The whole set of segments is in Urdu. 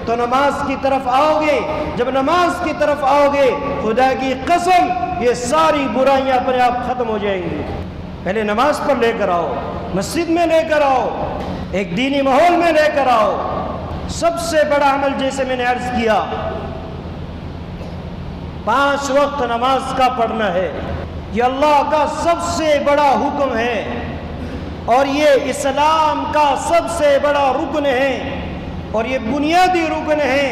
تو نماز کی طرف آؤ گے. جب نماز کی طرف آؤ گے خدا کی قسم یہ ساری برائیاں اپنے آپ ختم ہو جائیں گی. پہلے نماز پر لے کر آؤ, مسجد میں لے کر آؤ, ایک دینی ماحول میں لے کر آؤ. سب سے بڑا عمل جیسے میں نے عرض کیا 5 وقت نماز کا پڑھنا ہے. یہ اللہ کا سب سے بڑا حکم ہے اور یہ اسلام کا سب سے بڑا رکن ہے اور یہ بنیادی رکن ہے.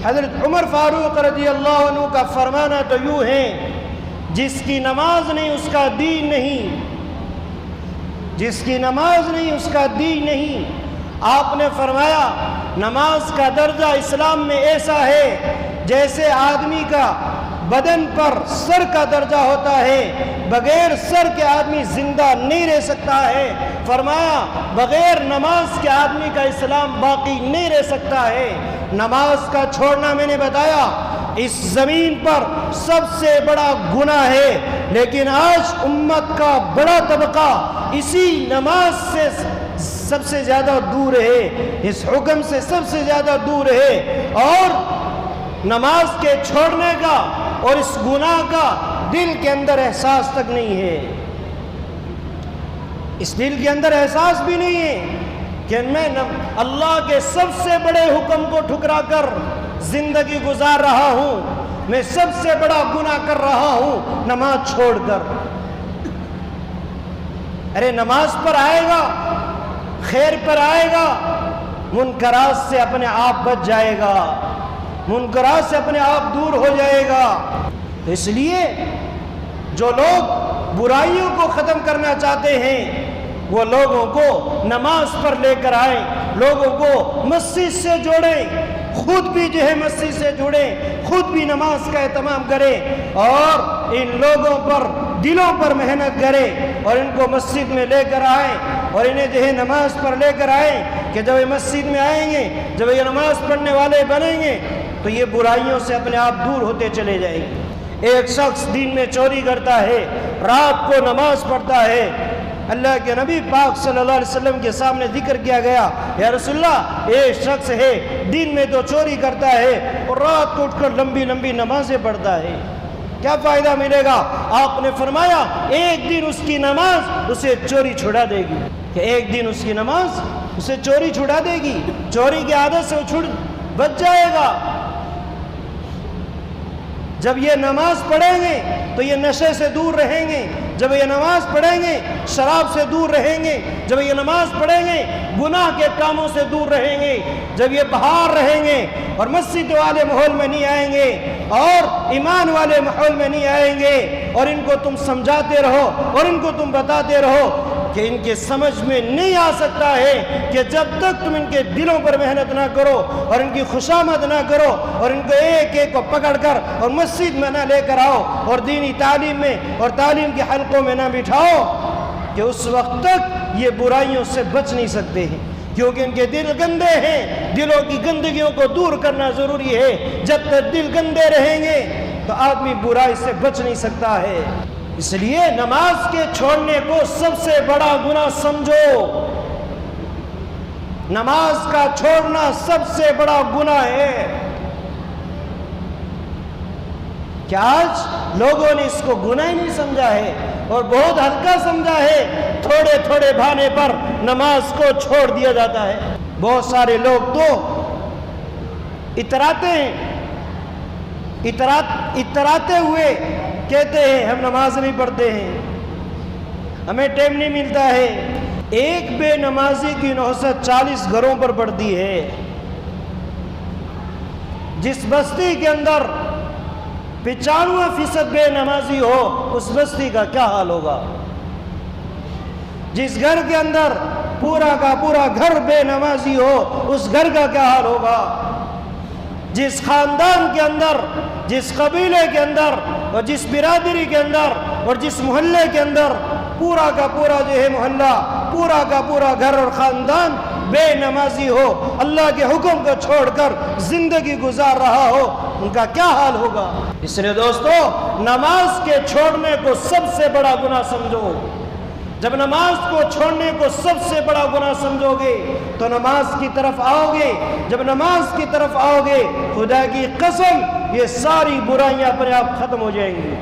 حضرت عمر فاروق رضی اللہ عنہ کا فرمانا تو یوں ہے, جس کی نماز نہیں اس کا دین نہیں, جس کی نماز نہیں اس کا دین نہیں. آپ نے فرمایا نماز کا درجہ اسلام میں ایسا ہے جیسے آدمی کا بدن پر سر کا درجہ ہوتا ہے, بغیر سر کے آدمی زندہ نہیں رہ سکتا ہے. فرمایا بغیر نماز کے آدمی کا اسلام باقی نہیں رہ سکتا ہے. نماز کا چھوڑنا میں نے بتایا اس زمین پر سب سے بڑا گناہ ہے, لیکن آج امت کا بڑا طبقہ اسی نماز سے سب سے زیادہ دور ہے, اس حکم سے سب سے زیادہ دور ہے, اور نماز کے چھوڑنے کا اور اس گناہ کا دل کے اندر احساس تک نہیں ہے. اس دل کے اندر احساس بھی نہیں ہے کہ میں اللہ کے سب سے بڑے حکم کو ٹھکرا کر زندگی گزار رہا ہوں, میں سب سے بڑا گناہ کر رہا ہوں نماز چھوڑ کر. ارے نماز پر آئے گا, خیر پر آئے گا, منکرات سے اپنے آپ بچ جائے گا, منکرات سے اپنے آپ دور ہو جائے گا. اس لیے جو لوگ برائیوں کو ختم کرنا چاہتے ہیں وہ لوگوں کو نماز پر لے کر آئیں, لوگوں کو مسجد سے جوڑیں, خود بھی جو ہے مسجد سے جڑیں, خود بھی نماز کا اہتمام کریں اور ان لوگوں پر دلوں پر محنت کریں اور ان کو مسجد میں لے کر آئیں اور انہیں جو ہے نماز پر لے کر آئیں کہ جب یہ مسجد میں آئیں گے, جب یہ نماز پڑھنے والے بنیں گے تو یہ برائیوں سے اپنے آپ دور ہوتے چلے جائیں گے. ایک شخص دن میں چوری کرتا ہے, رات کو نماز پڑھتا ہے. اللہ کے نبی پاک صلی اللہ علیہ وسلم کے سامنے ذکر کیا گیا, یا رسول اللہ ایک شخص ہے دن میں تو چوری کرتا ہے اور رات کو اٹھ کر لمبی لمبی نمازیں پڑھتا ہے, کیا فائدہ ملے گا؟ آپ نے فرمایا ایک دن اس کی نماز اسے چوری چھڑا دے گی, کہ ایک دن اس کی نماز اسے چوری چھڑا دے گی, چوری کی عادت سے وہ بچ جائے گا. جب یہ نماز پڑھیں گے تو یہ نشے سے دور رہیں گے, جب یہ نماز پڑھیں گے شراب سے دور رہیں گے, جب یہ نماز پڑھیں گے گناہ کے کاموں سے دور رہیں گے, جب یہ باہر رہیں گے اور مسجد والے ماحول میں نہیں آئیں گے اور ایمان والے ماحول میں نہیں آئیں گے اور ان کو تم سمجھاتے رہو اور ان کو تم بتاتے رہو کہ ان کے سمجھ میں نہیں آ سکتا ہے کہ جب تک تم ان کے دلوں پر محنت نہ کرو اور ان کی خوشامد نہ کرو اور ان کو ایک ایک کو پکڑ کر اور مسجد میں نہ لے کر آؤ اور دینی تعلیم میں اور تعلیم کے حلقوں میں نہ بٹھاؤ, کہ اس وقت تک یہ برائیوں سے بچ نہیں سکتے ہیں, کیونکہ ان کے دل گندے ہیں. دلوں کی گندگیوں کو دور کرنا ضروری ہے. جب تک دل گندے رہیں گے تو آدمی برائی سے بچ نہیں سکتا ہے. اس لیے نماز کے چھوڑنے کو سب سے بڑا گناہ سمجھو. نماز کا چھوڑنا سب سے بڑا گناہ ہے. کہ آج لوگوں نے اس کو گناہ نہیں سمجھا ہے اور بہت ہلکا سمجھا ہے, تھوڑے تھوڑے بہانے پر نماز کو چھوڑ دیا جاتا ہے. بہت سارے لوگ تو اتراتے ہیں, اتراتے ہوئے کہتے ہیں ہم نماز نہیں پڑھتے ہیں, ہمیں ٹائم نہیں ملتا ہے. ایک بے نمازی کی نوحست 40 گھروں پر پڑتی ہے. جس بستی کے اندر 95% بے نمازی ہو اس بستی کا کیا حال ہوگا؟ جس گھر کے اندر پورا کا پورا گھر بے نمازی ہو اس گھر کا کیا حال ہوگا؟ جس خاندان کے اندر, جس قبیلے کے اندر اور جس برادری کے اندر اور جس محلے کے اندر پورا کا پورا جو ہے محلہ, پورا کا پورا گھر اور خاندان بے نمازی ہو, اللہ کے حکم کو چھوڑ کر زندگی گزار رہا ہو, ان کا کیا حال ہوگا؟ اس لیے دوستو نماز کے چھوڑنے کو سب سے بڑا گناہ سمجھو. جب نماز کو چھوڑنے کو سب سے بڑا گناہ سمجھو گے تو نماز کی طرف آؤ گے. جب نماز کی طرف آؤ گے خدا کی قسم یہ ساری برائیاں اپنے آپ ختم ہو جائیں گی.